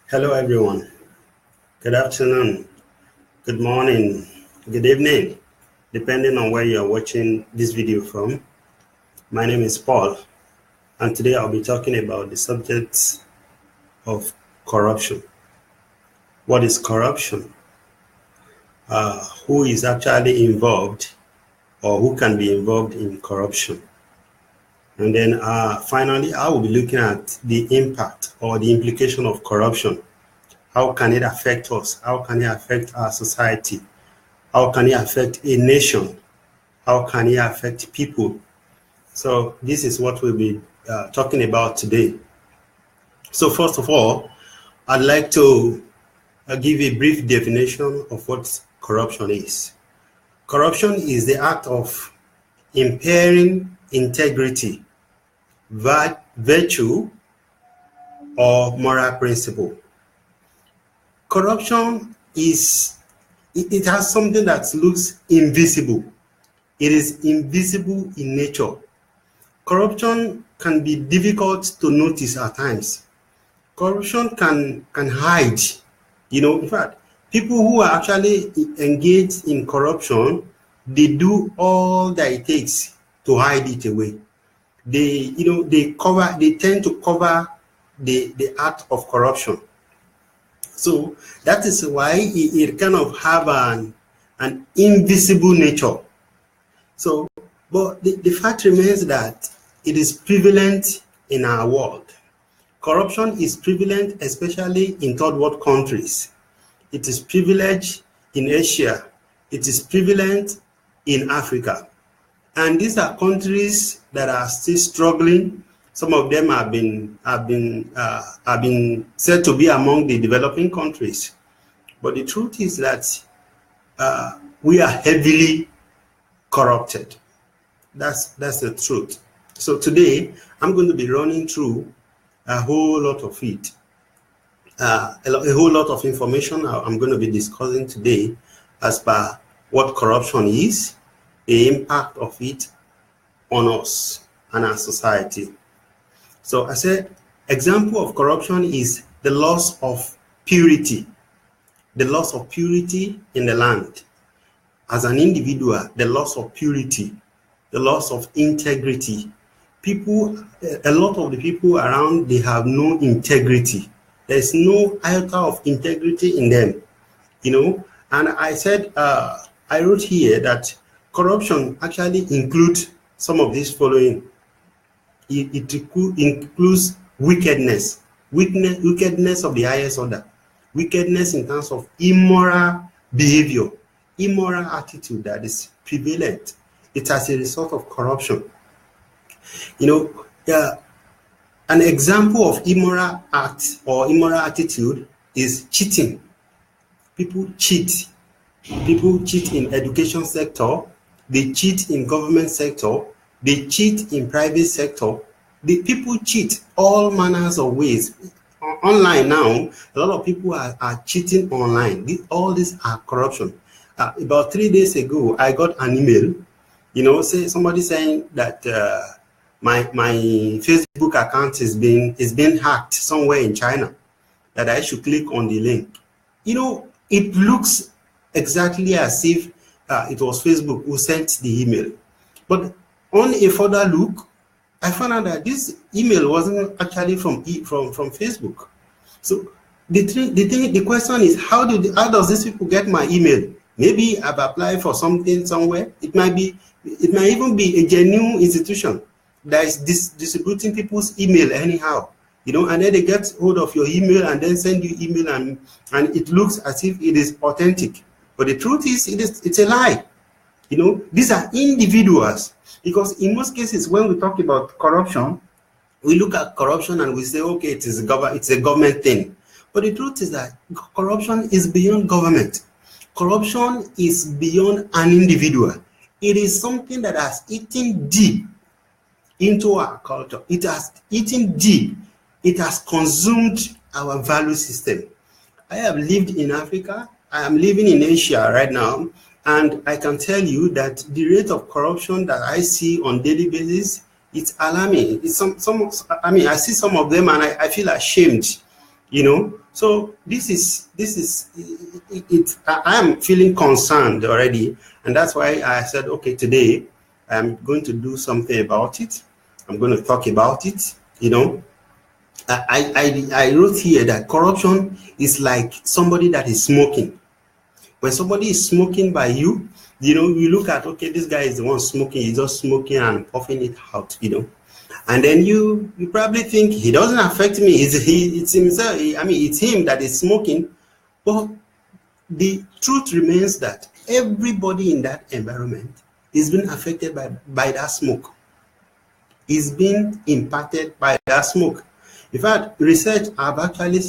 Hello, everyone. Good afternoon, good morning, good evening, depending on where you're watching this video from. My name is Paul, and today I'll be talking about the subject of corruption. What is corruption? Who is actually involved, or who can be involved in corruption? And then finally, I will be looking at the impact or the implication of corruption. How can it affect us? How can it affect our society? How can it affect a nation? How can it affect people? So this is what we'll be talking about today. So first of all, I'd like to give a brief definition of what corruption is. Corruption is the act of impairing integrity, virtue, or moral principle. Corruption is, it has something that looks invisible. It is invisible in nature. Corruption can be difficult to notice at times. Corruption can hide. In fact, people who are actually engaged in corruption, they do all that it takes to hide it away. They tend to cover the act of corruption. So that is why it kind of have an invisible nature. So, but the fact remains that it is prevalent in our world. Corruption is prevalent, especially in third world countries. It is prevalent in Asia. It is prevalent in Africa. And these are countries that are still struggling. Some of them have been said to be among the developing countries. But the truth is that we are heavily corrupted. That's the truth. So today, I'm going to be running through a whole lot of it. A whole lot of information I'm going to be discussing today as per what corruption is, the impact of it on us and our society. So I said, example of corruption is the loss of purity. The loss of purity in the land. As an individual, the loss of purity, the loss of integrity. A lot of the people around, they have no integrity. There's no iota of integrity in them, And I said, I wrote here that corruption actually includes some of these following. It includes wickedness of the highest order, wickedness in terms of immoral behavior, immoral attitude that is prevalent. It's as a result of corruption. An example of immoral act or immoral attitude is cheating. People cheat. People cheat in education sector. They cheat in government sector. They cheat in private sector. The people cheat all manners of ways. Online now, a lot of people are cheating online. All these are corruption. About 3 days ago, I got an email, somebody saying that my Facebook account is being hacked somewhere in China, that I should click on the link. It looks exactly as if it was Facebook who sent the email. But on a further look, I found out that this email wasn't actually from Facebook. So the question is, how does these people get my email? Maybe I've applied for something somewhere. It might even be a genuine institution that is distributing people's email anyhow, and then they get hold of your email and then send you email and it looks as if it is authentic. But the truth is, it's a lie. These are individuals, because in most cases, when we talk about corruption, we look at corruption and we say, okay, it's a government thing. But the truth is that corruption is beyond government. Corruption is beyond an individual. It is something that has eaten deep into our culture. It has eaten deep. It has consumed our value system. I have lived in Africa. I am living in Asia right now. And I can tell you that the rate of corruption that I see on daily basis, it's alarming. It's I see some of them and I feel ashamed, So I am feeling concerned already, and that's why I said, okay, today I'm going to do something about it. I'm going to talk about it. I wrote here that corruption is like somebody that is smoking. When somebody is smoking by you, you look at, okay, this guy is the one smoking, he's just smoking and puffing it out, and then you probably think he doesn't affect me. It's himself. It's him that is smoking. But the truth remains that everybody in that environment is being affected by that smoke. Is being impacted by that smoke. In fact, research have actually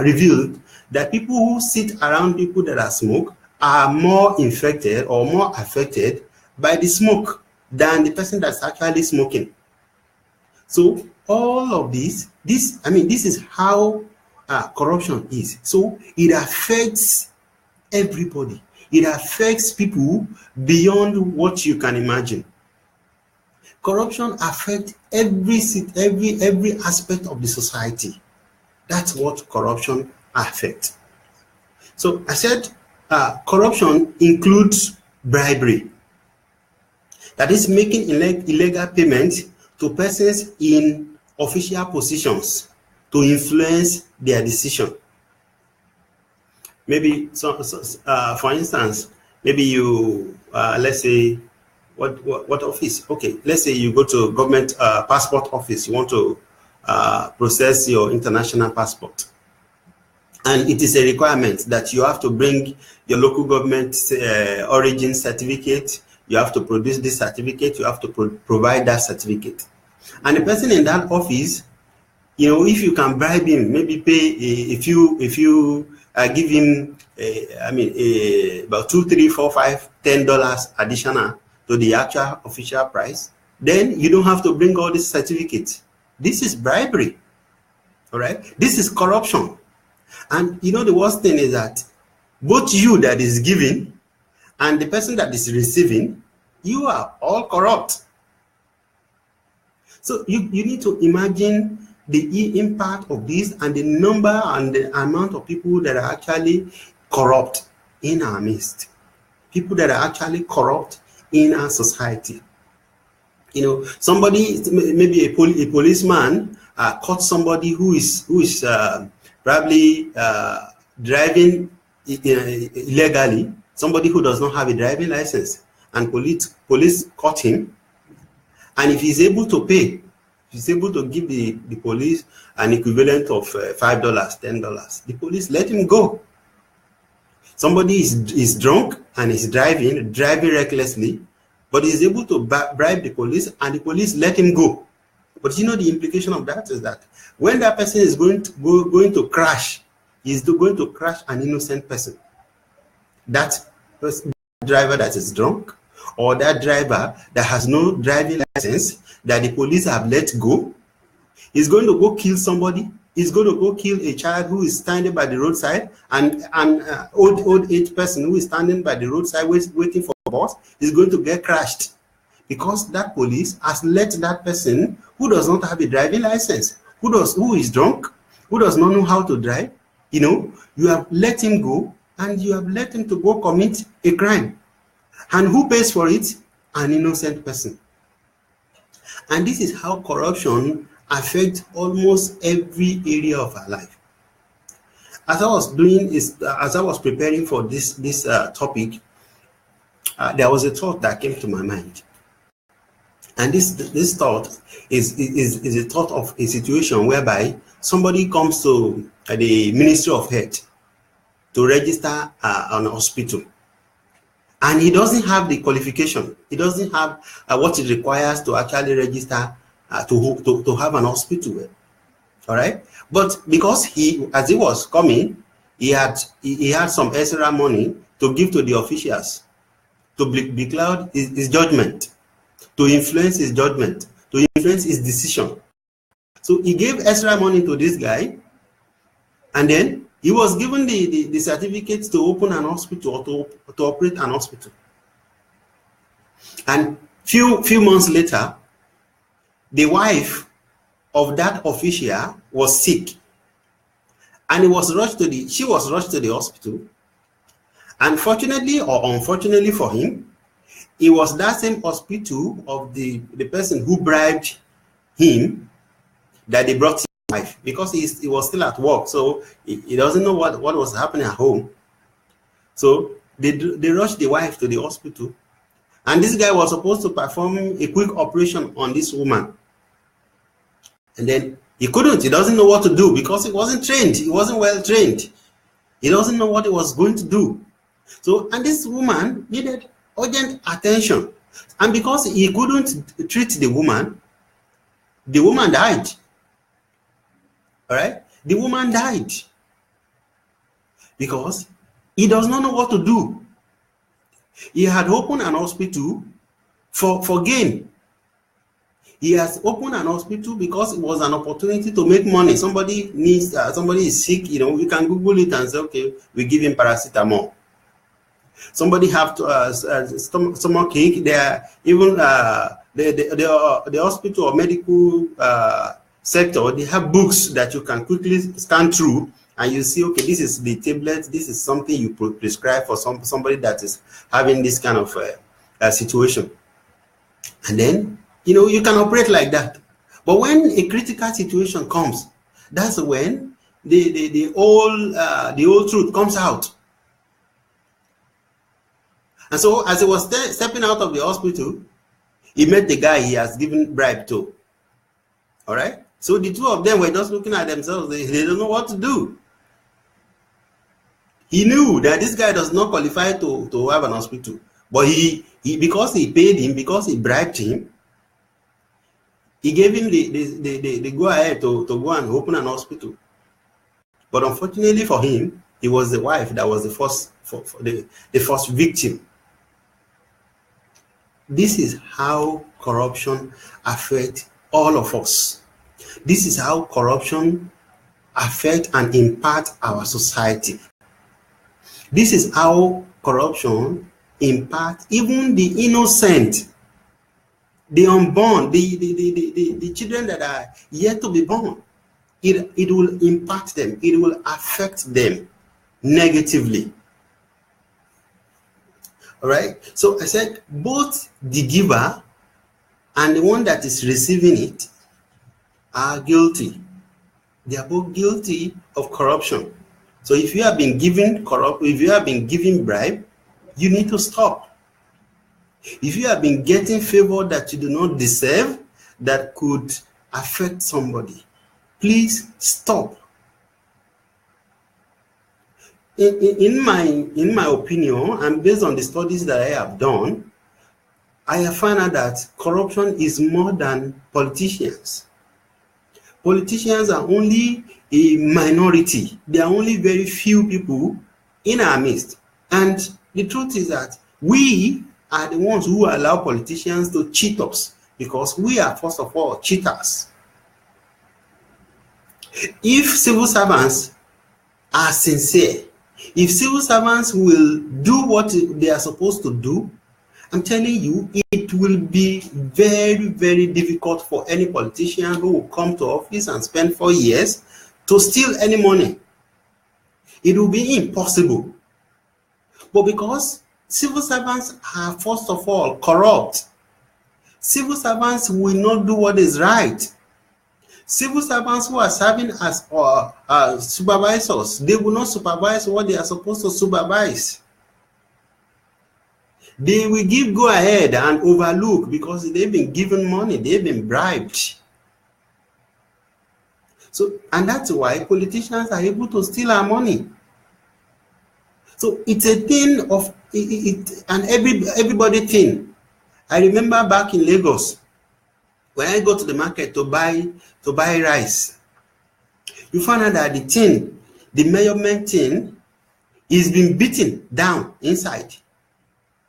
revealed that people who sit around people that are smoke are more infected or more affected by the smoke than the person that's actually smoking. So all of this is how corruption is. So it affects everybody. It affects people beyond what you can imagine. Corruption affects every aspect of the society. That's what corruption affects. So I said corruption includes bribery. That is making illegal payments to persons in official positions to influence their decision. Maybe, for instance, maybe you, let's say, what office? Okay, let's say you go to government passport office. You want to process your international passport. And it is a requirement that you have to bring your local government origin certificate. You have to produce this certificate. You have to provide that certificate. And the person in that office, if you can bribe him, maybe pay if you give him, about $2, $3, $4, $5, $10 additional to the actual official price, then you don't have to bring all these certificates. This is bribery. All right. This is corruption. And the worst thing is that both you that is giving and the person that is receiving, you are all corrupt. So you need to imagine the impact of this and the number and the amount of people that are actually corrupt in our midst. People that are actually corrupt in our society. Somebody, maybe a policeman caught somebody who is probably driving illegally, somebody who does not have a driving license, and police caught him. And if he's able to pay, if he's able to give the police an equivalent of $5, $10, the police let him go. Somebody is drunk and is driving recklessly, but he's able to bribe the police, and the police let him go. But the implication of that is that when that person is going to crash, he's going to crash an innocent person. That driver that is drunk, or that driver that has no driving license that the police have let go, is going to go kill somebody. He's going to go kill a child who is standing by the roadside, and an old age person who is standing by the roadside waiting for a bus is going to get crashed, because that police has let that person who does not have a driving license, who is drunk, who does not know how to drive, you have let him go, and you have let him to go commit a crime. And who pays for it? An innocent person. And this is how corruption affects almost every area of our life. As I was preparing for this topic, there was a thought that came to my mind. And this thought is a thought of a situation whereby somebody comes to the Ministry of Health to register an hospital, and he doesn't have the qualification. He doesn't have what it requires to actually register to have an hospital. All right, but because as he was coming, he had some extra money to give to the officials to declare his judgment, to influence his judgment, to influence his decision. So he gave extra money to this guy, and then he was given the certificates to open an hospital or to operate an hospital. And few months later, the wife of that official was sick, and she was rushed to the hospital. Unfortunately or unfortunately for him, it was that same hospital of the person who bribed him that they brought his wife, because he was still at work, so he doesn't know what was happening at home. So they rushed the wife to the hospital, and this guy was supposed to perform a quick operation on this woman, and then he couldn't. He doesn't know what to do because he wasn't trained. He wasn't well trained. He doesn't know what he was going to do. So, and this woman needed urgent attention, and because he couldn't treat the woman died. All right, the woman died because he does not know what to do. He had opened an hospital for gain. He has opened an hospital because it was an opportunity to make money. Somebody needs, somebody is sick, you can Google it and say, okay, we give him paracetamol. Somebody have stomach ache. There, even the hospital or medical sector, they have books that you can quickly scan through, and you see, okay, this is the tablet. This is something you prescribe for somebody that is having this kind of situation, and then you can operate like that. But when a critical situation comes, that's when the old truth comes out. And so as he was stepping out of the hospital, he met the guy he has given bribe to. All right? So the two of them were just looking at themselves. They don't know what to do. He knew that this guy does not qualify to have an hospital. But he because he paid him, because he bribed him, he gave him the go-ahead to go and open an hospital. But unfortunately for him, it was the wife that was the first victim. This is how corruption affects all of us. This is how corruption affects and impacts our society. This is how corruption impacts even the innocent, the unborn, the children that are yet to be born. It will impact them. It will affect them negatively. All right. So I said both the giver and the one that is receiving it are guilty. They are both guilty of corruption. So if you have been given bribe, you need to stop. If you have been getting favor that you do not deserve, that could affect somebody, please stop. In my opinion, and based on the studies that I have done, I have found out that corruption is more than politicians. Politicians are only a minority. There are only very few people in our midst. And the truth is that we are the ones who allow politicians to cheat us, because we are, first of all, cheaters. If civil servants are sincere, if civil servants will do what they are supposed to do, I'm telling you, it will be very, very difficult for any politician who will come to office and spend 4 years to steal any money. It will be impossible. But because civil servants are, first of all, corrupt, civil servants will not do what is right. Civil servants who are serving as supervisors, they will not supervise what they are supposed to supervise. They will give go ahead and overlook because they've been given money, they've been bribed. So, and that's why politicians are able to steal our money. So it's a thing of and everybody thing. I remember back in Lagos, when I go to the market to buy rice, you find out that the measurement tin is being beaten down inside.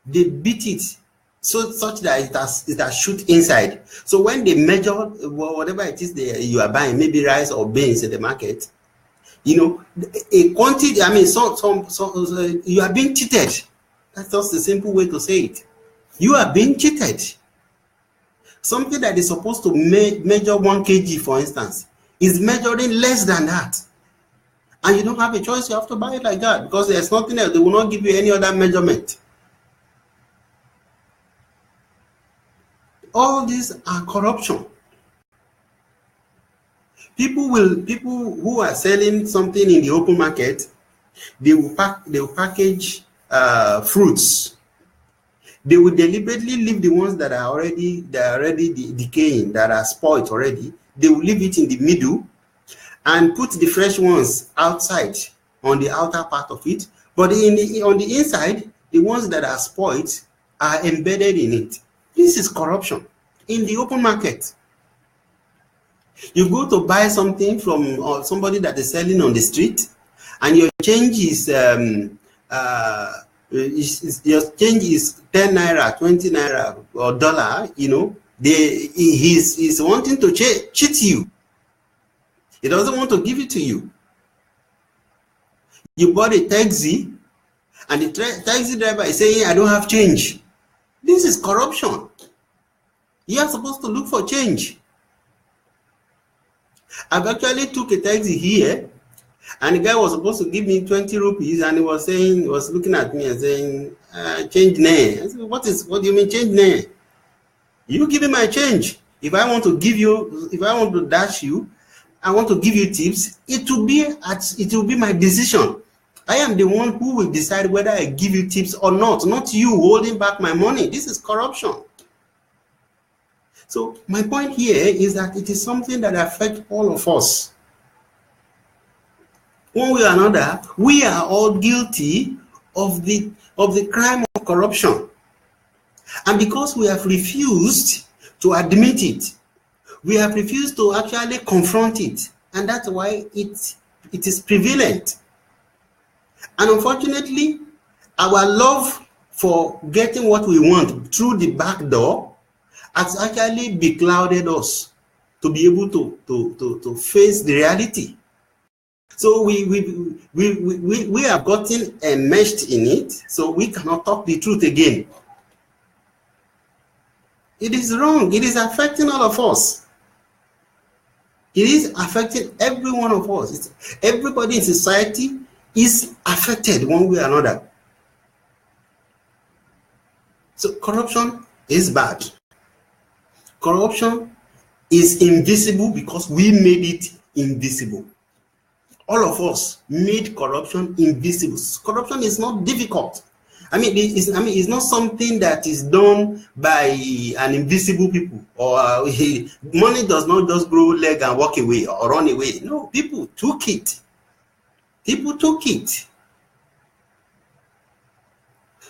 They beat it such that it has shoot inside. So when they measure whatever it is you are buying, maybe rice or beans in the market, a quantity. I mean, you are being cheated. That's just the simple way to say it. You are being cheated. Something that is supposed to measure 1 kg, for instance, is measuring less than that. And you don't have a choice, you have to buy it like that, because there's nothing else. They will not give you any other measurement. All these are corruption. People who are selling something in the open market, they will package fruits. They will deliberately leave the ones that are already decaying, that are spoiled already. They will leave it in the middle and put the fresh ones outside on the outer part of it. But on the inside, the ones that are spoiled are embedded in it. This is corruption in the open market. You go to buy something from somebody that is selling on the street, and your change is your change is 10 naira, 20 naira, or dollar. You know, he's wanting to cheat you. He doesn't want to give it to you. You bought a taxi, and the taxi driver is saying, "I don't have change." This is corruption. You are supposed to look for change. I've actually took a taxi here, and the guy was supposed to give me 20 rupees, and he was looking at me and saying, "Change name." I said, "What do you mean change name? You give me my change. If I want to dash you, I want to give you tips, it will be my decision. I am the one who will decide whether I give you tips or not you holding back my money. This is corruption. So my point here is that it is something that affects all of us. One way or another, we are all guilty of the crime of corruption. And because we have refused to admit it, we have refused to actually confront it, and that's why it is prevalent. And unfortunately, our love for getting what we want through the back door has actually beclouded us to be able to face the reality. So we have gotten enmeshed in it, so we cannot talk the truth again. It is wrong. It is affecting all of us. It is affecting every one of us. Everybody in society is affected one way or another. So corruption is bad. Corruption is invisible because we made it invisible. All of us made corruption invisible. Corruption is not difficult. It's not something that is done by an invisible people, or money does not just grow leg and walk away or run away. No, people took it. People took it.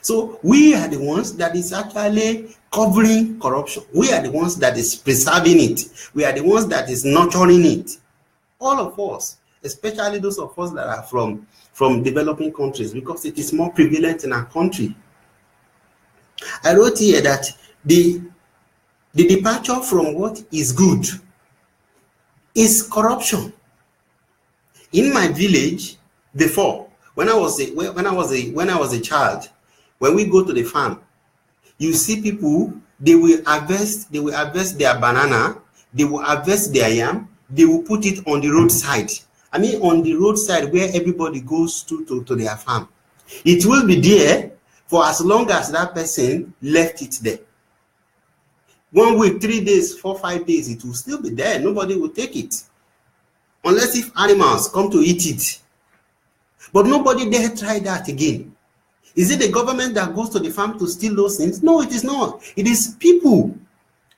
So we are the ones that is actually covering corruption. We are the ones that is preserving it. We are the ones that is nurturing it. All of us, especially those of us that are from developing countries, because it is more prevalent in our country. I wrote here that the departure from what is good is corruption. In my village, before, when I was a child, when we go to the farm, you see people, they will harvest their banana, they will harvest their yam, they will put it on the roadside. On the roadside where everybody goes to their farm. It will be there for as long as that person left it there. 1 week, 3 days, 4, 5 days, it will still be there. Nobody will take it. Unless if animals come to eat it. But nobody dare try that again. Is it the government that goes to the farm to steal those things? No, it is not. It is people.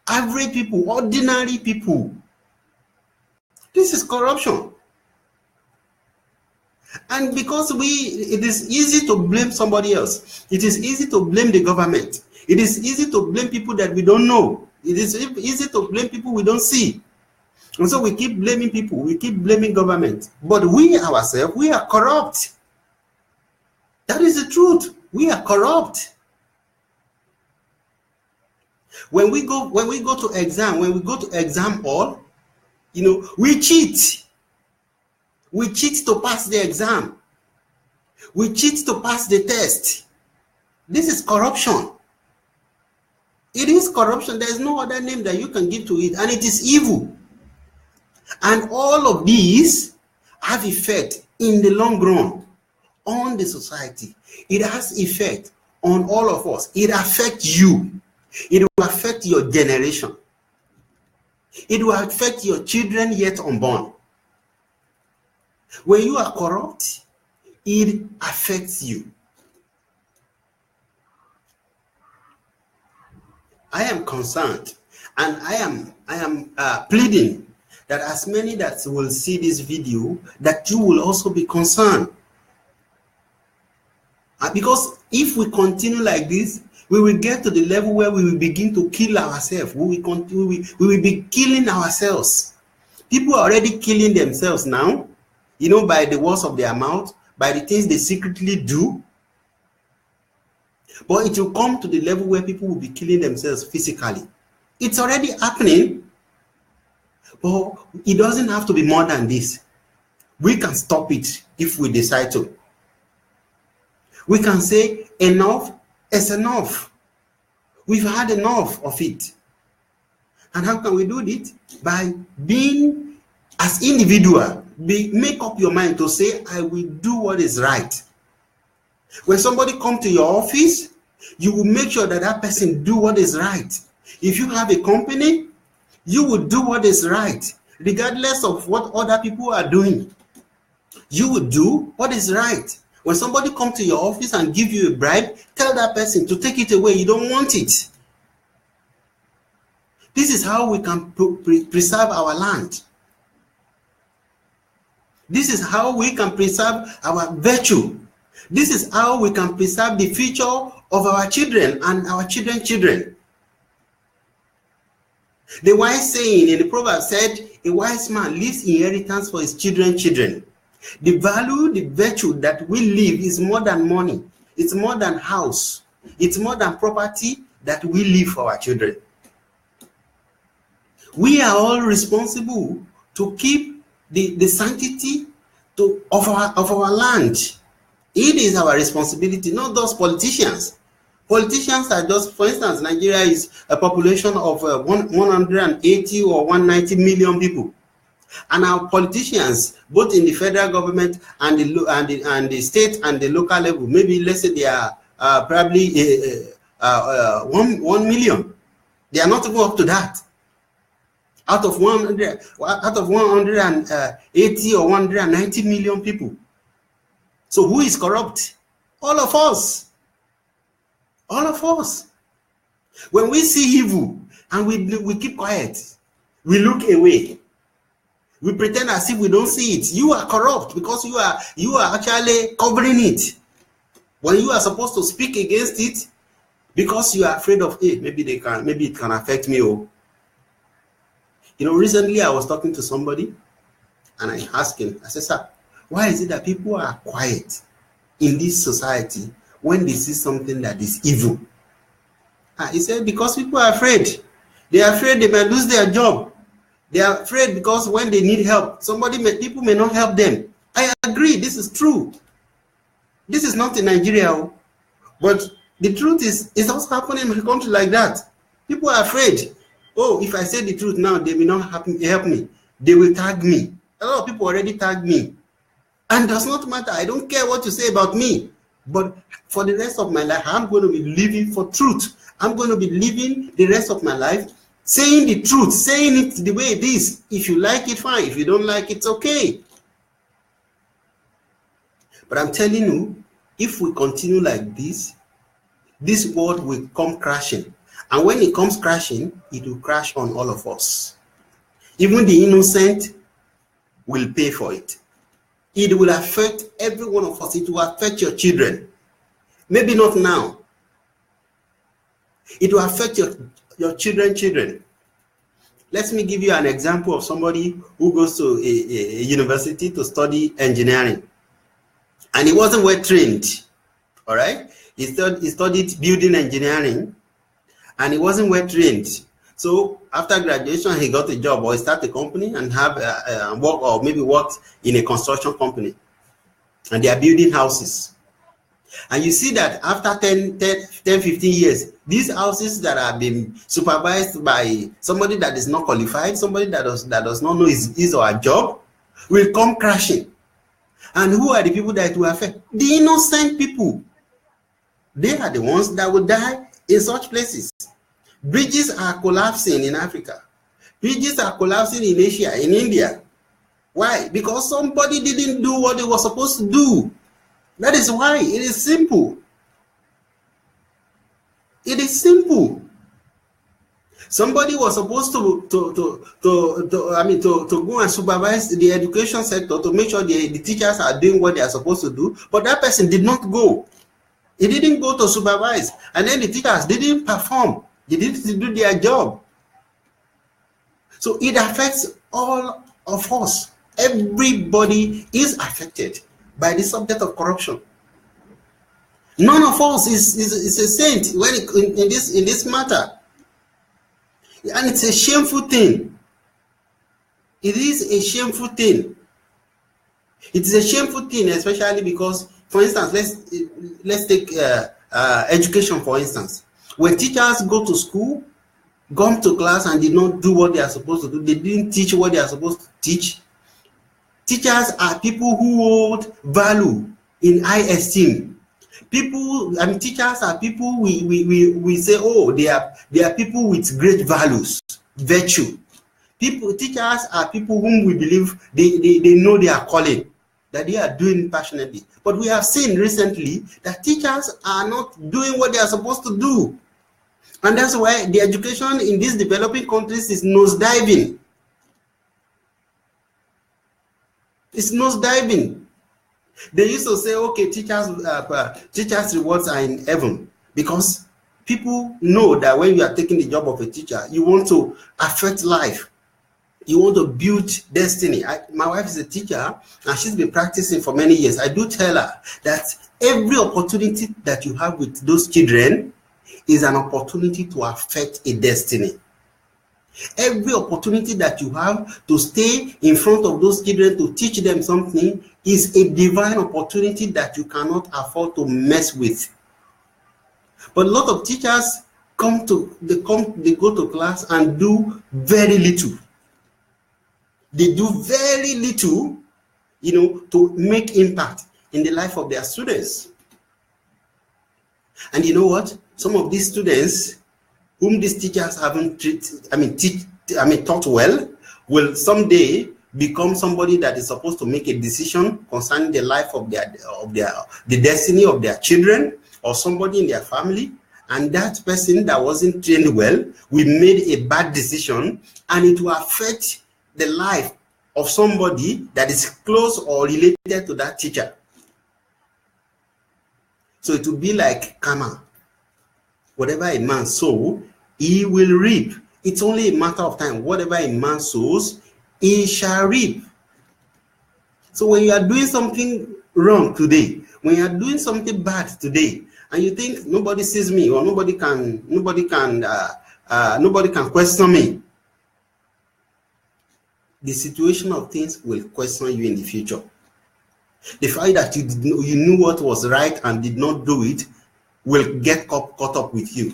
Average people, ordinary people. This is corruption. And because it is easy to blame somebody else. It is easy to blame the government. It is easy to blame people that we don't know. It is easy to blame people we don't see. And so we keep blaming people. We keep blaming government. But we ourselves, we are corrupt. That is the truth. We are corrupt. When we go to exam hall, we cheat. We cheat to pass the exam. We cheat to pass the test. This is corruption. It is corruption. There is no other name that you can give to it, and it is evil. And all of these have effect in the long run on the society. It has effect on all of us. It affects you. It will affect your generation. It will affect your children yet unborn. When you are corrupt, it affects you. I am concerned, and I am pleading that as many that will see this video, that you will also be concerned. Because if we continue like this, we will get to the level where we will begin to kill ourselves. We will be killing ourselves. People are already killing themselves now, by the words of their mouth, by the things they secretly do. But it will come to the level where people will be killing themselves physically. It's already happening, but it doesn't have to be more than this. We can stop it if we decide to. We can say enough is enough. We've had enough of it. And how can we do it? By being, as individual, make up your mind to say, I will do what is right. When somebody comes to your office, you will make sure that that person do what is right. If you have a company, you will do what is right, regardless of what other people are doing. You will do what is right. When somebody comes to your office and give you a bribe, tell that person to take it away. You don't want it. This is how we can preserve our land. This is how we can preserve our virtue. This is how we can preserve the future of our children and our children's children. The wise saying in the proverb said, a wise man leaves inheritance for his children's children. The value, the virtue that we live is more than money. It's more than house. It's more than property that we leave for our children. We are all responsible to keep the sanctity of our land. It is our responsibility, not those politicians. Politicians are just, for instance, Nigeria is a population of 180 or 190 million people. And our politicians, both in the federal government and the state and the local level, maybe let's say they are probably 1 million. They are not even up to that. Out of 180 or 190 million people. So who is corrupt? All of us. All of us. When we see evil and we keep quiet, we look away. We pretend as if we don't see it. You are corrupt because you are actually covering it. When you are supposed to speak against it, because you are afraid of it, maybe it can affect me. Recently I was talking to somebody and I asked him, I said, sir, why is it that people are quiet in this society when they see something that is evil? He said, because people are afraid. They are afraid they might lose their job. They are afraid because when they need help, people may not help them. I agree, this is true. This is not in Nigeria, but the truth is, it's also happening in a country like that. People are afraid. Oh, if I say the truth now, they will not help me. They will tag me. A lot of people already tag me. And it does not matter. I don't care what you say about me. But for the rest of my life, I'm going to be living for truth. I'm going to be living the rest of my life saying the truth, saying it the way it is. If you like it, fine. If you don't like it, it's okay. But I'm telling you, if we continue like this world will come crashing. And when it comes crashing, it will crash on all of us. Even the innocent will pay for it. It will affect every one of us. It will affect your children. Maybe not now. It will affect your children's children. Let me give you an example of somebody who goes to a university to study engineering. And he wasn't well trained. All right? He studied building engineering. And he wasn't well trained. So after graduation, he got a job or he started a company and worked in a construction company. And they are building houses. And you see that after 10, 15 years, these houses that have been supervised by somebody that is not qualified, somebody that does not know his or her job, will come crashing. And who are the people that will affect? The innocent people. They are the ones that will die in such places. Bridges are collapsing in Africa. Bridges are collapsing in Asia, in India. Why? Because somebody didn't do what they were supposed to do. That is why. It is simple. It is simple. Somebody was supposed to go and supervise the education sector to make sure the teachers are doing what they are supposed to do, but that person did not go. He didn't go to supervise, and then the teachers didn't perform. They didn't do their job. So it affects all of us. Everybody is affected by the subject of corruption. None of us is a saint when in this matter. And it's a shameful thing. It is a shameful thing. It is a shameful thing, especially because, for instance, let's take education, for instance. When teachers go to school, come to class and did not do what they are supposed to do, they didn't teach what they are supposed to teach. Teachers are people who hold value in high esteem. Teachers are people we say, oh, they are people with great values, virtue. Teachers are people whom we believe they know their calling, that they are doing passionately. But we have seen recently that teachers are not doing what they are supposed to do. And that's why the education in these developing countries is nosediving. It's nosediving. They used to say, okay, teachers' rewards are in heaven, because people know that when you are taking the job of a teacher, you want to affect life. You want to build destiny. My wife is a teacher, and she's been practicing for many years. I do tell her that every opportunity that you have with those children is an opportunity to affect a destiny. Every opportunity that you have to stay in front of those children to teach them something is a divine opportunity that you cannot afford to mess with. But a lot of teachers they go to class and do very little. They do very little, to make impact in the life of their students. And you know what? Some of these students whom these teachers haven't taught well, will someday become somebody that is supposed to make a decision concerning the life of the destiny of their children or somebody in their family. And that person that wasn't trained well will make a bad decision, and it will affect the life of somebody that is close or related to that teacher. So it will be like karma. Whatever a man sows, he will reap. It's only a matter of time. Whatever a man sows, he shall reap. So when you are doing something wrong today, when you are doing something bad today, and you think nobody sees me or nobody can question me, the situation of things will question you in the future. The fact that you knew what was right and did not do it will get caught up with you.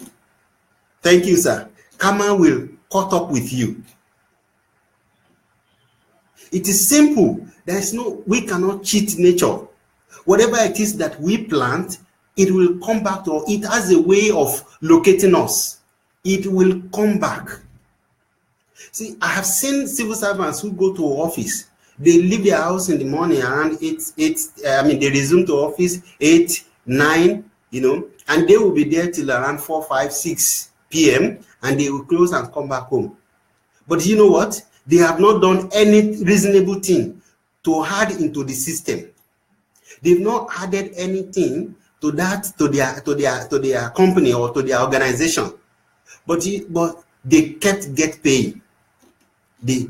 Thank you, sir. Karma will caught up with you. It is simple. We cannot cheat nature. Whatever it is that we plant, it will come back to us. It has a way of locating us. It will come back. See, I have seen civil servants who go to office. They leave their house in the morning around 8, they resume to office 8, 9, and they will be there till around 4, 5, 6 p.m. and they will close and come back home. But you know what? They have not done any reasonable thing to add into the system. They've not added anything to their company or to their organization. But they get paid. They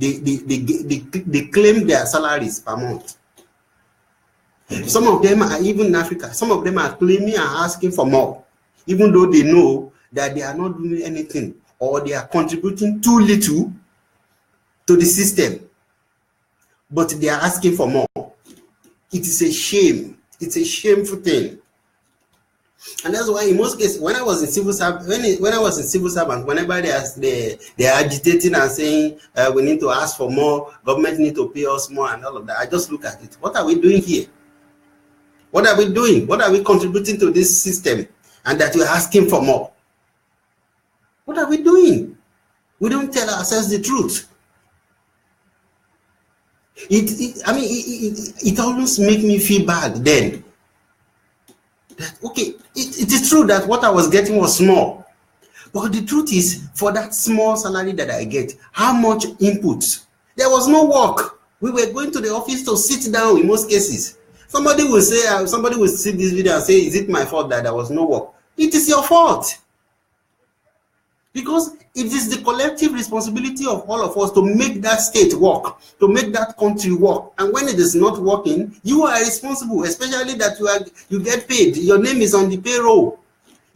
claim their salaries per month. Some of them are, even in Africa, some of them are claiming and asking for more, even though they know that they are not doing anything or they are contributing too little to the system, but they are asking for more. It is a shame. It's a shameful thing. And that's why in most cases, when I was in civil servant, whenever they are agitating and saying we need to ask for more, government need to pay us more and all of that, I just look at it. What are we doing here? What are we doing? What are we contributing to this system? And that we're asking for more. What are we doing? We don't tell ourselves the truth. It almost makes me feel bad then. That, okay, it is true that what I was getting was small. But the truth is, for that small salary that I get, how much input? There was no work. We were going to the office to sit down in most cases. Somebody will say, somebody will see this video and say, is it my fault that there was no work? It is your fault. Because it is the collective responsibility of all of us to make that state work, to make that country work. And when it is not working, you are responsible, especially that you get paid. Your name is on the payroll.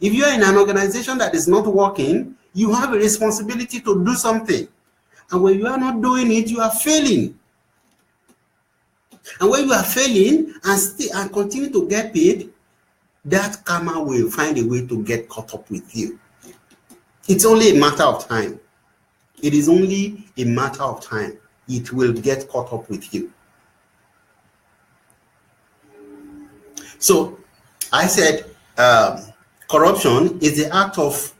If you are in an organization that is not working, you have a responsibility to do something. And when you are not doing it, you are failing. And when you are failing and continue to get paid, that karma will find a way to get caught up with you. It's only a matter of time. It is only a matter of time. It will get caught up with you. So I said corruption is the act of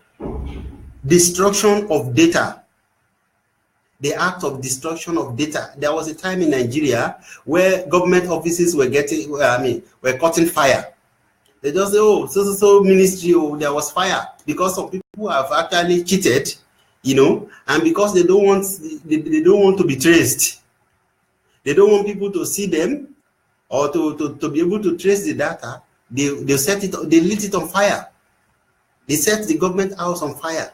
destruction of data. The act of destruction of data. There was a time in Nigeria where government offices were were cutting fire. They just say, oh, so ministry, oh, there was fire, because some people have actually cheated, and because they don't want to be traced. They don't want people to see them or to be able to trace the data. They lit it on fire. They set the government house on fire.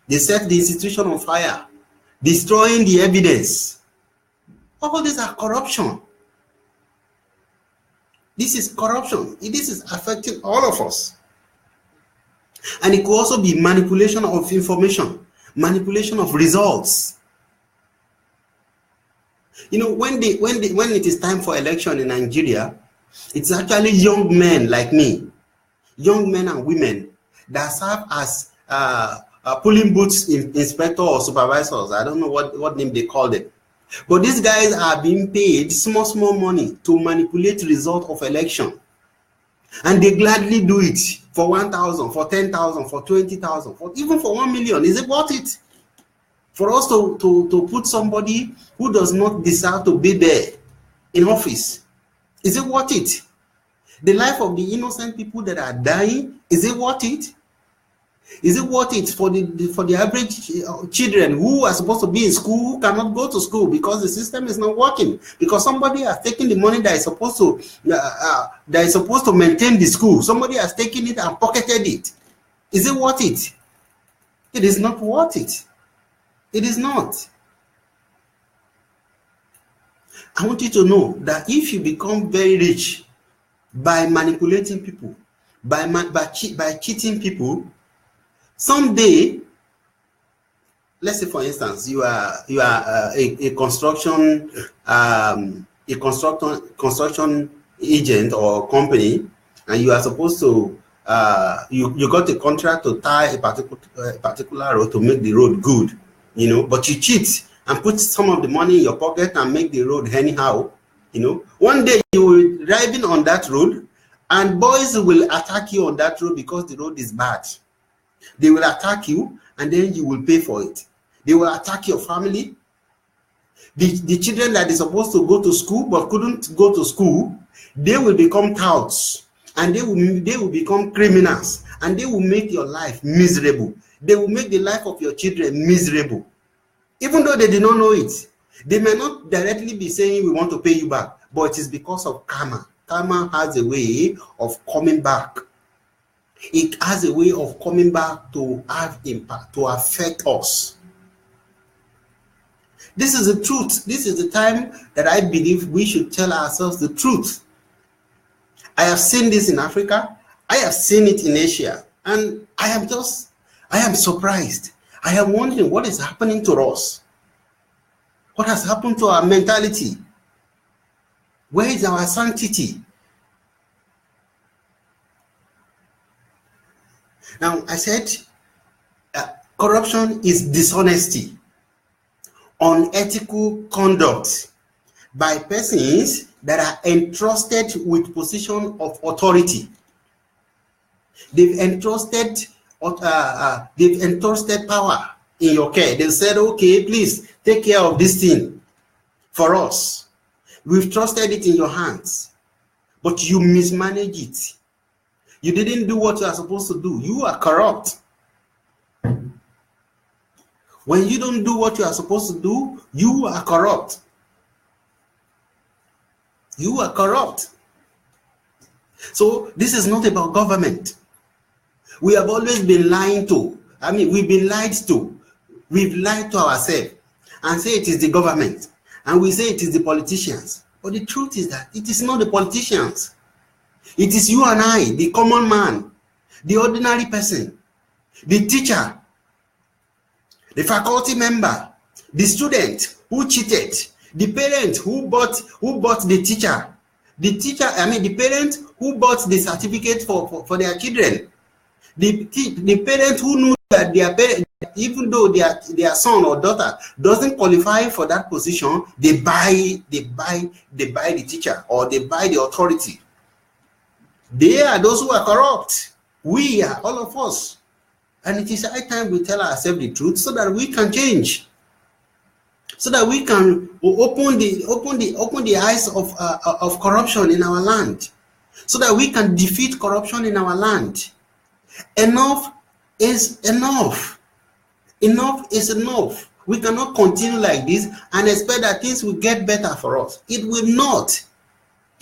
They set the institution on fire, destroying the evidence. All these are corruption. This is corruption. This is affecting all of us. And it could also be manipulation of information, manipulation of results. When it is time for election in Nigeria, it's actually young men like me, young men and women that serve as polling booth inspector or supervisors. I don't know what name they call them. But these guys are being paid small money to manipulate result of election. And they gladly do it for 1,000, for 10,000, for 20,000, even for 1 million. Is it worth it? For us to put somebody who does not deserve to be there in office, is it worth it? The life of the innocent people that are dying, is it worth it? Is it worth it for the average children who are supposed to be in school, who cannot go to school because the system is not working, because somebody has taken the money that is supposed to maintain the school? Somebody has taken it and pocketed it. Is it worth it? It is not worth it. It is not. I want you to know that if you become very rich by manipulating people, by cheating people, someday, let's say for instance, you are a construction agent or company, and you are supposed to you got a contract to tie a particular road to make the road good, but you cheat and put some of the money in your pocket and make the road anyhow. One day you will be driving on that road and boys will attack you on that road because the road is bad. They will attack you and then you will pay for it. They will attack your family. The children that is supposed to go to school but couldn't go to school, they will become touts and they will become criminals, and they will make your life miserable. They will make the life of your children miserable. Even though they did not know it. They may not directly be saying we want to pay you back, but it is because of karma. Karma has a way of coming back. It has a way of coming back to have impact, to affect us. This is the truth. This is the time that I believe we should tell ourselves the truth. I have seen this in Africa. I have seen it in Asia. And I am surprised. I am wondering what is happening to us. What has happened to our mentality? Where is our sanctity? Now, I said corruption is dishonesty, unethical conduct by persons that are entrusted with position of authority. They've entrusted power in your care. They said, okay, please take care of this thing for us. We've trusted it in your hands, but you mismanage it. You didn't do what you are supposed to do. You are corrupt. When you don't do what you are supposed to do, you are corrupt. You are corrupt. So this is not about government. We have always been lying to. We've been lied to. We've lied to ourselves and say it is the government. And we say it is the politicians. But the truth is that it is not the politicians. It is you and I, the common man, the ordinary person, the teacher, the faculty member, the student who cheated, the parent who bought the teacher, the parent who bought the certificate for their children, the parent who knew that their parent, even though their son or daughter doesn't qualify for that position, they buy the teacher, or they buy the authority. They are those who are corrupt. We are, all of us. And it is high time we tell ourselves the truth so that we can change. So that we can open the eyes of corruption in our land. So that we can defeat corruption in our land. Enough is enough. Enough is enough. We cannot continue like this and expect that things will get better for us. It will not.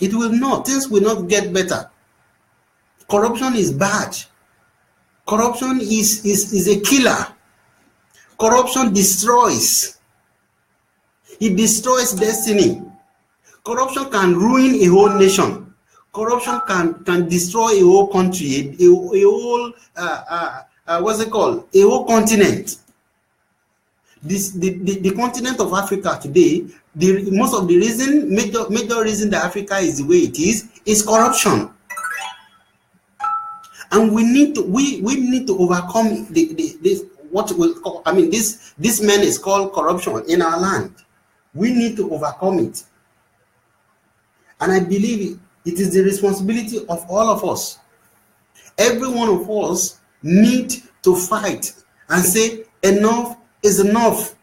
It will not. Things will not get better. Corruption is bad. Corruption is a killer. Corruption destroys. It destroys destiny. Corruption can ruin a whole nation. Corruption can destroy a whole country, a whole what's it called? A whole continent. The continent of Africa today, most of the major reason that Africa is the way it is corruption. And we need to overcome this man is called corruption in our land. We need to overcome it. And I believe it is the responsibility of all of us. Every one of us need to fight and say enough is enough.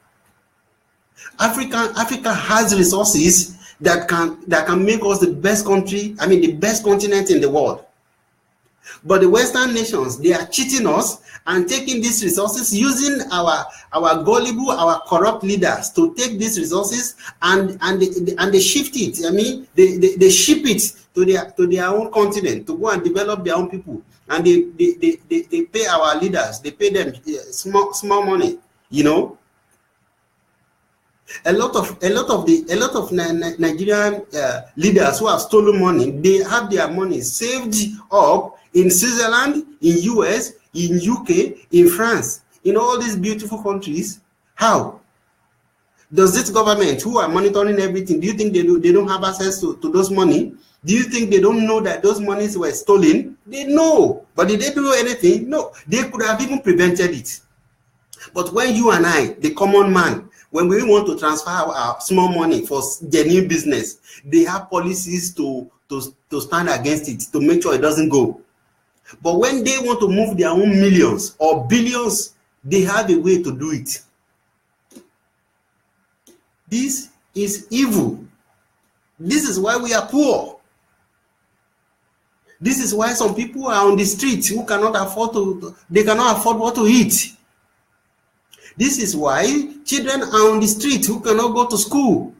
Africa has resources that can make us the best country, the best continent in the world. But the Western nations, they are cheating us and taking these resources, using our gullible, our corrupt leaders to take these resources and they shift it. They ship it to their own continent to go and develop their own people. And they pay our leaders, they pay them small money, A lot of Nigerian leaders who have stolen money, they have their money saved up in Switzerland, in US, in UK, in France, in all these beautiful countries. How? Does this government who are monitoring everything, do you think they don't have access to those money? Do you think they don't know that those monies were stolen? They know. But did they do anything? No. They could have even prevented it. But when you and I, the common man, when we want to transfer our small money for genuine business, they have policies to stand against it, to make sure it doesn't go. But when they want to move their own millions or billions, they have a way to do it. This is evil. This is why we are poor. This is why some people are on the street who cannot afford what to eat. This is why children are on the street who cannot go to school.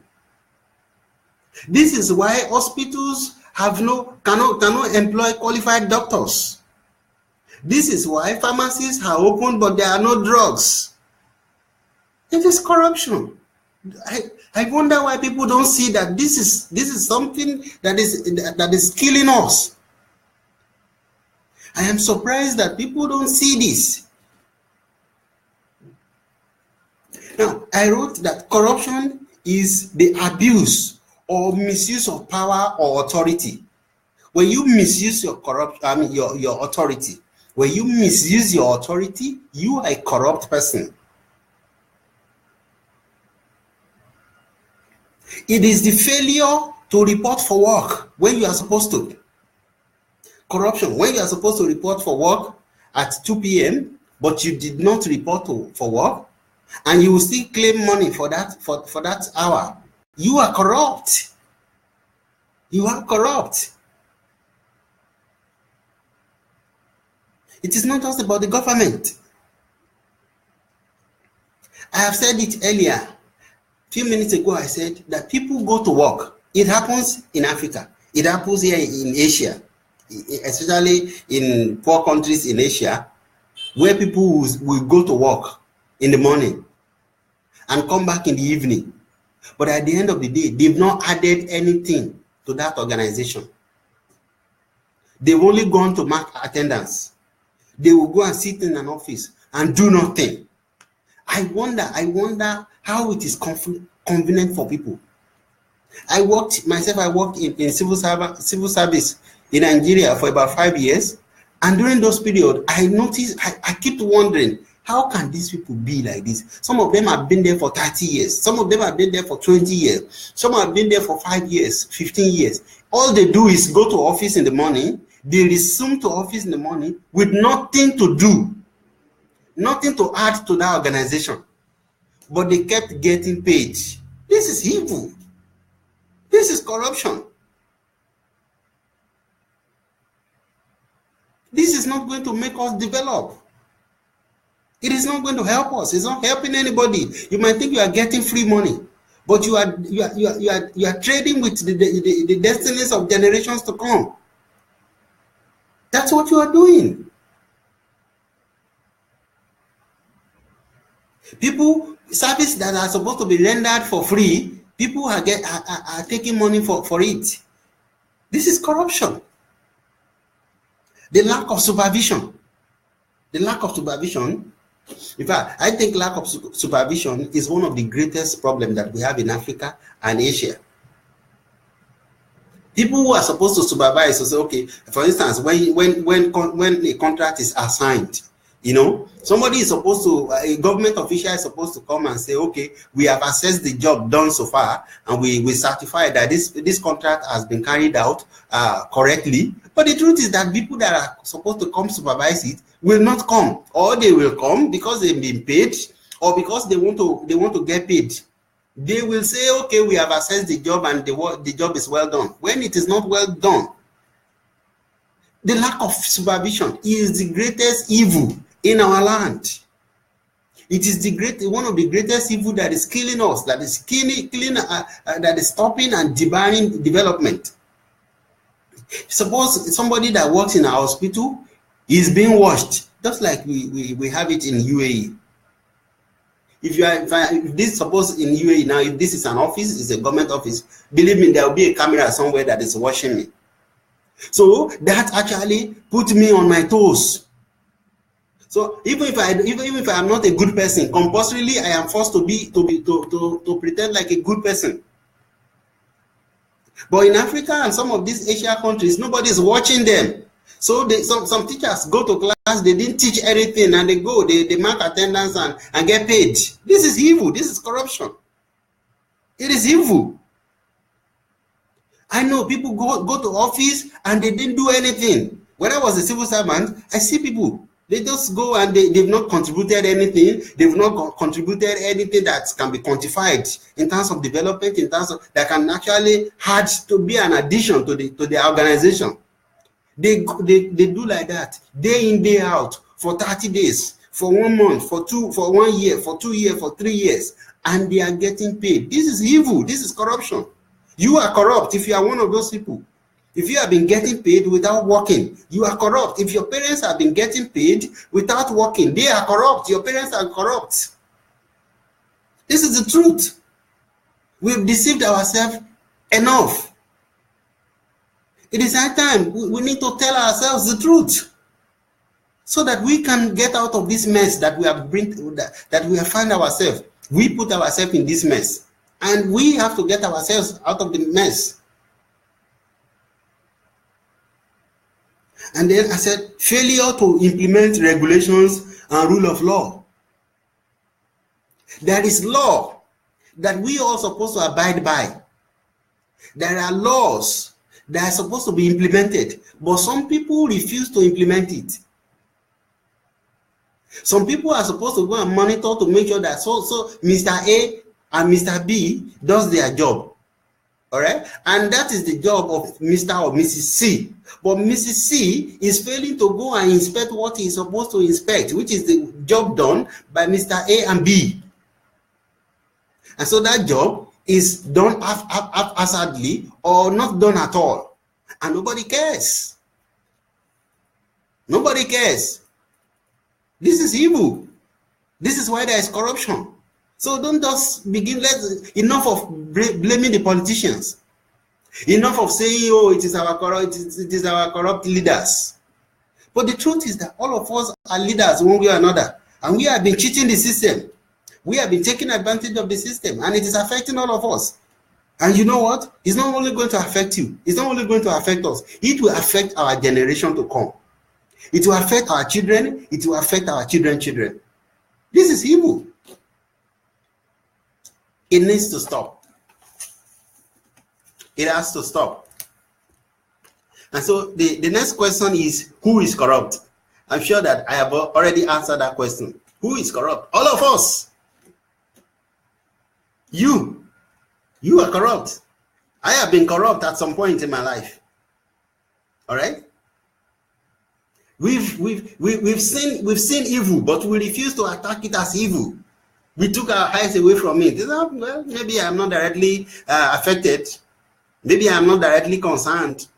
This is why hospitals cannot employ qualified doctors. This is why pharmacies are open, but there are no drugs. It is corruption. I wonder why people don't see that this is something that is killing us. I am surprised that people don't see this. Now, I wrote that corruption is the abuse or misuse of power or authority. When you misuse your authority, when you misuse your authority, you are a corrupt person. It is the failure to report for work when you are supposed to. Corruption, when you are supposed to report for work at 2 p.m., but you did not report for work, and you will still claim money for that hour. You are corrupt. You are corrupt. It is not just about the government. I have said it earlier. A few minutes ago, I said that people go to work. It happens in Africa. It happens here in Asia, especially in poor countries in Asia, where people will go to work in the morning and come back in the evening. But at the end of the day, they've not added anything to that organization. They've only gone to mark attendance. They will go and sit in an office and do nothing. I wonder how it is convenient for people. I worked in civil service in Nigeria for about 5 years. And during those periods, I noticed, I kept wondering, how can these people be like this? Some of them have been there for 30 years. Some of them have been there for 20 years. Some have been there for 5 years, 15 years. All they do is go to office in the morning. They resume to office in the morning with nothing to do, nothing to add to that organization. But they kept getting paid. This is evil. This is corruption. This is not going to make us develop. It is not going to help us. It's not helping anybody. You might think you are getting free money, but you are trading with the destinies of generations to come. That's what you are doing. People, service that are supposed to be rendered for free, people are taking money for it. This is corruption. The lack of supervision. The lack of supervision. In fact, I think lack of supervision is one of the greatest problems that we have in Africa and Asia. People who are supposed to supervise, so say, okay, for instance, when a contract is assigned, you know, somebody is supposed to, a government official is supposed to come and say, okay, we have assessed the job done so far, and we certify that this contract has been carried out correctly. But the truth is that people that are supposed to come supervise it will not come, or they will come because they've been paid, or because they want to get paid. They will say, okay, we have assessed the job and the job is well done, when it is not well done. The lack of supervision is the greatest evil in our land. It is one of the greatest evil that is killing us, that is that is stopping and debarring development. Suppose somebody that works in a hospital is being watched, just like we have it in UAE. If this, suppose in UAE now, if this is an office, it's a government office, believe me, there will be a camera somewhere that is watching me. So that actually put me on my toes. So even if I am not a good person, compulsorily I am forced to pretend like a good person. But in Africa and some of these Asian countries, nobody is watching them. So some teachers go to class, they didn't teach anything, and they mark attendance and get paid. This is evil. This is corruption. It is evil. I know people go to office and they didn't do anything. When I was a civil servant, I see people, they just go and they've not contributed anything. They've not contributed anything that can be quantified in terms of development, in terms of that can actually add to be an addition to the organization. They do like that, day in, day out, for 30 days, for 1 month, for 1 year, for 2 years, for 3 years, and they are getting paid. This is evil. This is corruption. You are corrupt if you are one of those people. If you have been getting paid without working, you are corrupt. If your parents have been getting paid without working, they are corrupt. Your parents are corrupt. This is the truth. We've deceived ourselves enough. It is high time we need to tell ourselves the truth, so that we can get out of this mess that we have found ourselves. We put ourselves in this mess, and we have to get ourselves out of the mess. And then I said, failure to implement regulations and rule of law. There is law that we are supposed to abide by. There are laws that are supposed to be implemented, but some people refuse to implement it. Some people are supposed to go and monitor to make sure that so Mr. A and Mr. B does their job. All right, and that is the job of Mr. or Mrs. C. But Mrs. C is failing to go and inspect what he is supposed to inspect, which is the job done by Mr. A and B. And so that job is done haphazardly or not done at all. And nobody cares. Nobody cares. This is evil. This is why there is corruption. So don't just begin, enough of blaming the politicians. Enough of saying, oh, it is our corrupt leaders. But the truth is that all of us are leaders one way or another. And we have been cheating the system. We have been taking advantage of the system. And it is affecting all of us. And you know what? It's not only going to affect you. It's not only going to affect us. It will affect our generation to come. It will affect our children. It will affect our children's children. This is evil. It needs to stop. It has to stop. And so the next question is, who is corrupt? I'm sure that I have already answered that question. Who is corrupt? All of us. You are corrupt. I have been corrupt at some point in my life. All right? We've seen evil, but we refuse to attack it as evil. We took our eyes away from it. Well, maybe I'm not directly affected. Maybe I'm not directly concerned.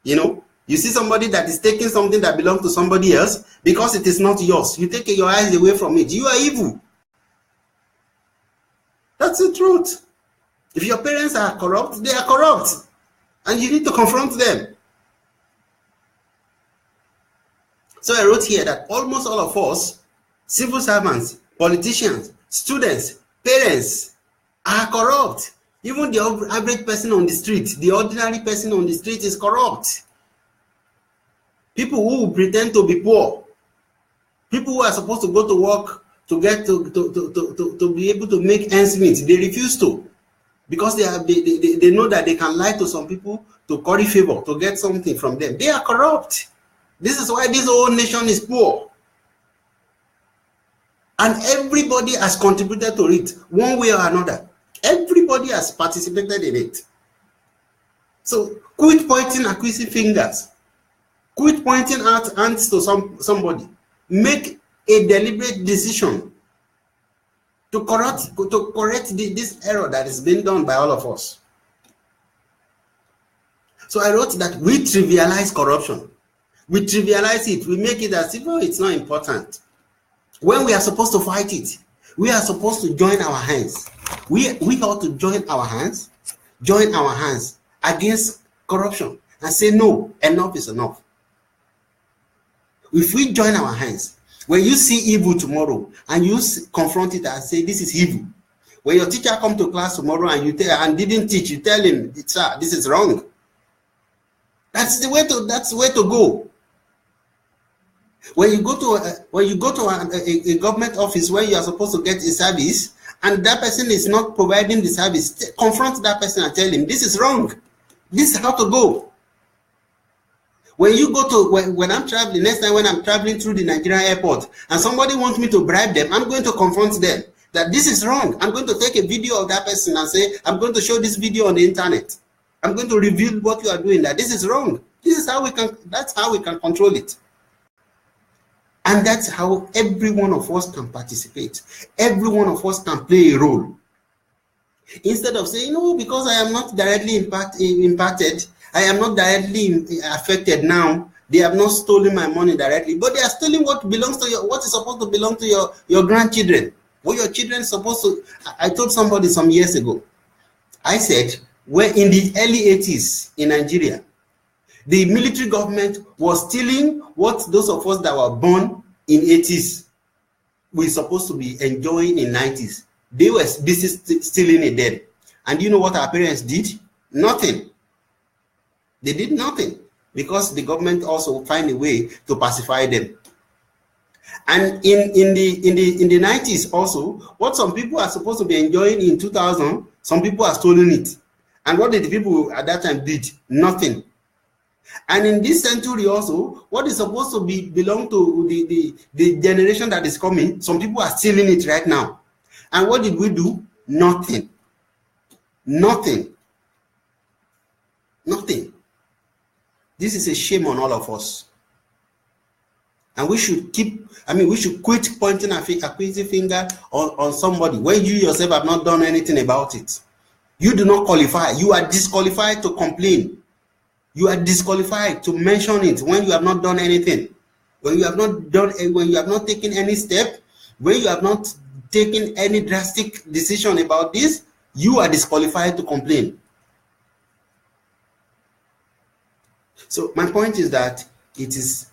You know, you see somebody that is taking something that belongs to somebody else because it is not yours. You take your eyes away from it. You are evil. That's the truth. If your parents are corrupt, they are corrupt. And you need to confront them. So I wrote here that almost all of us, civil servants, politicians, students, parents, are corrupt. Even the average person on the street, the ordinary person on the street is corrupt. People who pretend to be poor, people who are supposed to go to work to get to be able to make ends meet, they refuse to, because they know that they can lie to some people to curry favor, to get something from them. They are corrupt. This is why this whole nation is poor. And everybody has contributed to it one way or another. Everybody has participated in it. So quit pointing accusing fingers. Quit pointing out hands to somebody. Make a deliberate decision to correct this error that is being done by all of us. So I wrote that we trivialize corruption. We trivialize it. We make it as if it's not important. When we are supposed to fight it, we are supposed to join our hands. We ought to join our hands against corruption and say, no, enough is enough. If we join our hands, when you see evil tomorrow and you confront it and say, this is evil. When your teacher comes to class tomorrow and didn't teach, you tell him, sir, this is wrong. That's the way to go. When you go to a government office where you are supposed to get a service and that person is not providing the service, confront that person and tell him, this is wrong. This is how to go. When you go to, when I'm traveling, next time when I'm traveling through the Nigerian airport and somebody wants me to bribe them, I'm going to confront them that this is wrong. I'm going to take a video of that person and say, I'm going to show this video on the internet. I'm going to reveal what you are doing, that this is wrong. That's how we can control it. And that's how every one of us can participate. Every one of us can play a role. Instead of saying, no, because I am not directly impacted, I am not directly affected now, they have not stolen my money directly, but they are stealing what is supposed to belong to your grandchildren. What your children are supposed to. I told somebody some years ago, I said, when in the early 80s in Nigeria, the military government was stealing what those of us that were born in 80s were supposed to be enjoying in 90s. They were busy stealing it then. And you know what our parents did? Nothing. They did nothing because the government also find a way to pacify them. And in the 90s also, what some people are supposed to be enjoying in 2000, some people are stealing it. And what did the people at that time did? Nothing. And in this century also, what is supposed to belong to the generation that is coming, some people are stealing it right now. And what did we do? Nothing. Nothing. Nothing. This is a shame on all of us. And we should we should quit pointing a accusing finger on somebody when you yourself have not done anything about it. You do not qualify. You are disqualified to complain. You are disqualified to mention it when you have not done anything. When you have not taken any step, when you have not taken any drastic decision about this, you are disqualified to complain. So my point is that it is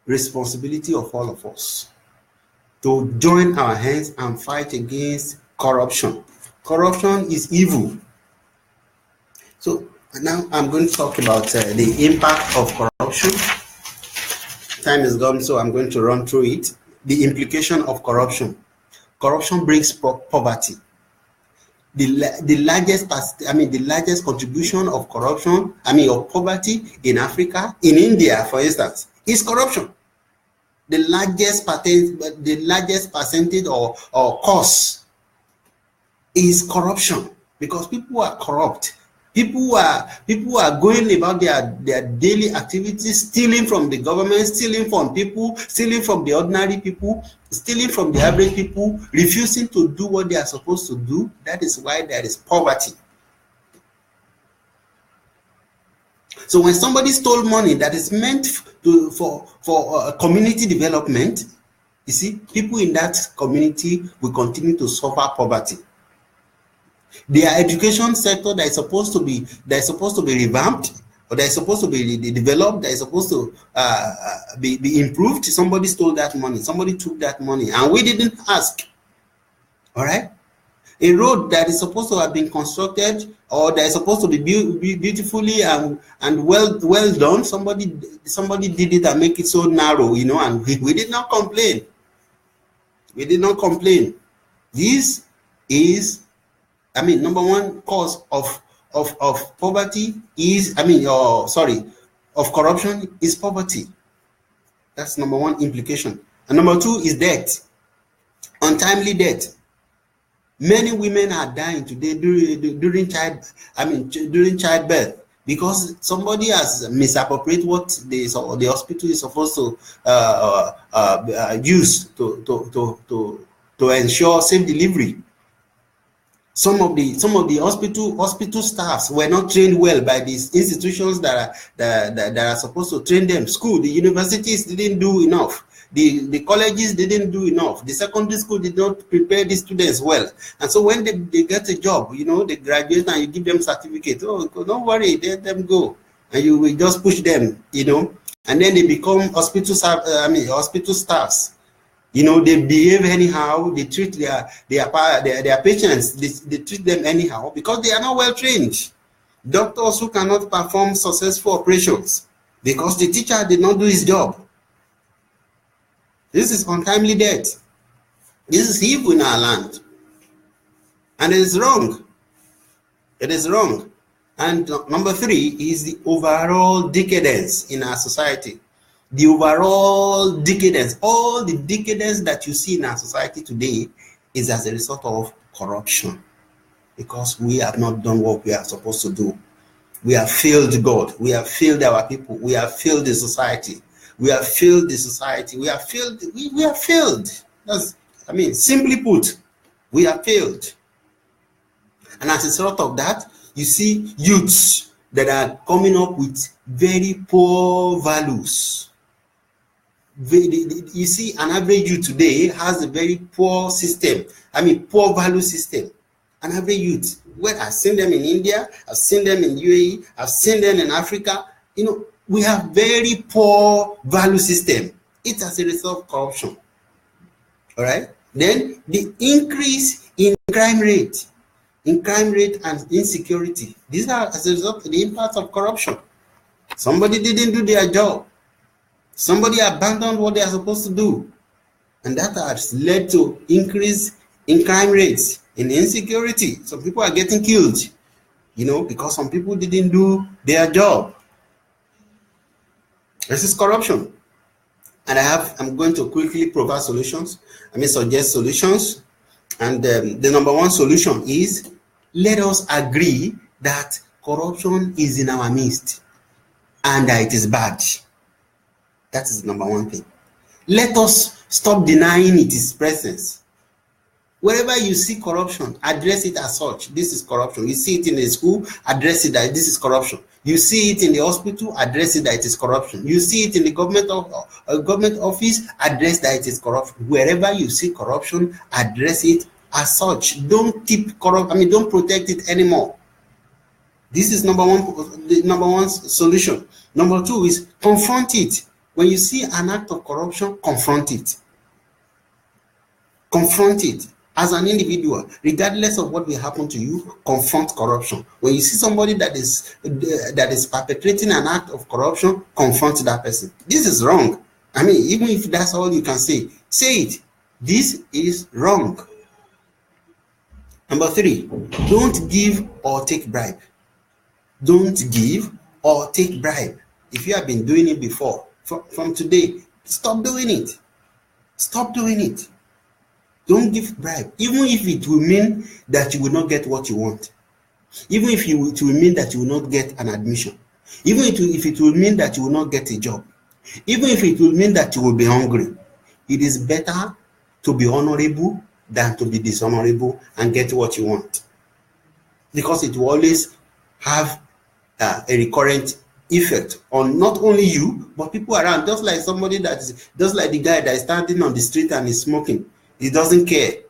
responsibility of all of us to join our hands and fight against corruption. Corruption is evil. So now I'm going to talk about the impact of corruption. Time is gone, so I'm going to run through it. The implication of corruption. Corruption brings poverty. The largest contribution of corruption, of poverty in Africa, in India, for instance, is corruption. The largest percentage or cause is corruption, because people are corrupt. People are going about their daily activities, stealing from the government, stealing from people, stealing from the ordinary people, stealing from the average people, refusing to do what they are supposed to do. That is why there is poverty. So when somebody stole money that is meant for community development, you see, people in that community will continue to suffer poverty. Their education sector that is supposed to be revamped, or that is supposed to be developed, that is supposed to be improved, somebody stole that money, somebody took that money, and we didn't ask. All right? A road that is supposed to have been constructed, or that is supposed to be beautifully and well done, somebody did it and make it so narrow, and we did not complain. We did not complain. This is, number one cause of poverty is, of corruption is poverty. That's number one implication. And number two is death, untimely death. Many women are dying today during childbirth because somebody has misappropriated what the hospital is supposed to use to ensure safe delivery. Some of the hospital staffs were not trained well by these institutions that are supposed to train them. The universities didn't do enough. The colleges didn't do enough. The secondary school did not prepare the students well. And so when they get a job, they graduate and you give them certificate. Oh, don't worry, let them go. And you will just push them, and then they become hospital staffs. They behave anyhow. They treat their patients. They treat them anyhow because they are not well trained. Doctors who cannot perform successful operations because the teacher did not do his job. This is untimely death. This is evil in our land, and it is wrong. It is wrong. And number three is the overall decadence in our society. The overall decadence, all the decadence that you see in our society today is as a result of corruption, because we have not done what we are supposed to do. We have failed God. We have failed our people. We have failed the society. We have failed the society. We have failed. We have failed. Simply put, we have failed. And as a result of that, you see youths that are coming up with very poor values. You see, an average youth today has a very poor system. Poor value system. An average youth. Well, I've seen them in India. I've seen them in UAE. I've seen them in Africa. We have very poor value system. It's as a result of corruption. All right. Then the increase in crime rate and insecurity. These are as a result of the impact of corruption. Somebody didn't do their job. Somebody abandoned what they are supposed to do. And that has led to increase in crime rates, in insecurity. Some people are getting killed. because some people didn't do their job. This is corruption. And I'm going to quickly provide solutions. Suggest solutions. And the number one solution is, let us agree that corruption is in our midst and that it is bad. That is the number one thing. Let us stop denying its presence. Wherever you see corruption, address it as such. This is corruption. You see it in the school, address it that this is corruption. You see it in the hospital, address it that it is corruption. You see it in the government office, address that it is corruption. Wherever you see corruption, address it as such. Don't keep don't protect it anymore. This is the number one solution. Number two is confront it. When you see an act of corruption, confront it. Confront it. As an individual, regardless of what will happen to you, confront corruption. When you see somebody that is perpetrating an act of corruption, confront that person. This is wrong. Even if that's all you can say it. This is wrong. Number three, don't give or take bribe. Don't give or take bribe. If you have been doing it before, from today, stop doing it. Stop doing it. Don't give bribe, even if it will mean that you will not get what you want. Even if it will mean that you will not get an admission. Even if it will mean that you will not get a job. Even if it will mean that you will be hungry. It is better to be honorable than to be dishonorable and get what you want. Because it will always have a recurrent effect on not only you, but people around. Just like the guy that is standing on the street and is smoking. He doesn't care.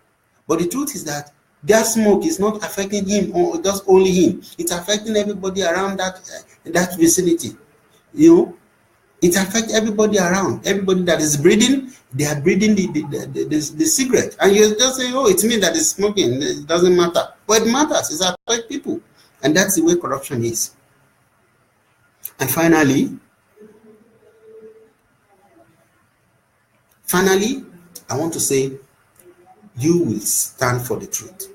But the truth is that that smoke is not affecting him or just only him. It's affecting everybody around that vicinity. It affects everybody around. Everybody that is breathing, they are breathing the cigarette. And you just say, oh, it's me that is smoking. It doesn't matter. But it matters. It affects people. And that's the way corruption is. And finally, I want to say, you will stand for the truth.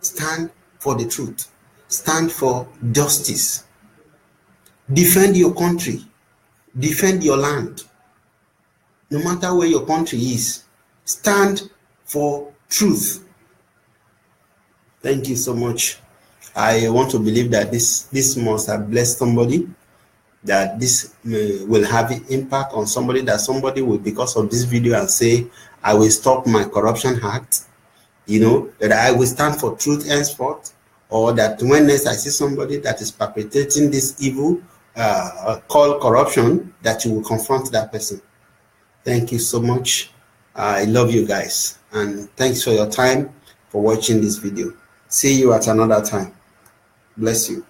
Stand for the truth. Stand for justice. Defend your country. Defend your land. No matter where your country is, stand for truth. Thank you so much. I want to believe that this must have blessed somebody, that this will have an impact on somebody, that somebody will, because of this video, and say, I will stop my corruption act, that I will stand for truth henceforth, or that when next I see somebody that is perpetrating this evil called corruption, that you will confront that person. Thank you so much. I love you guys, and thanks for your time for watching this video. See you at another time. Bless you.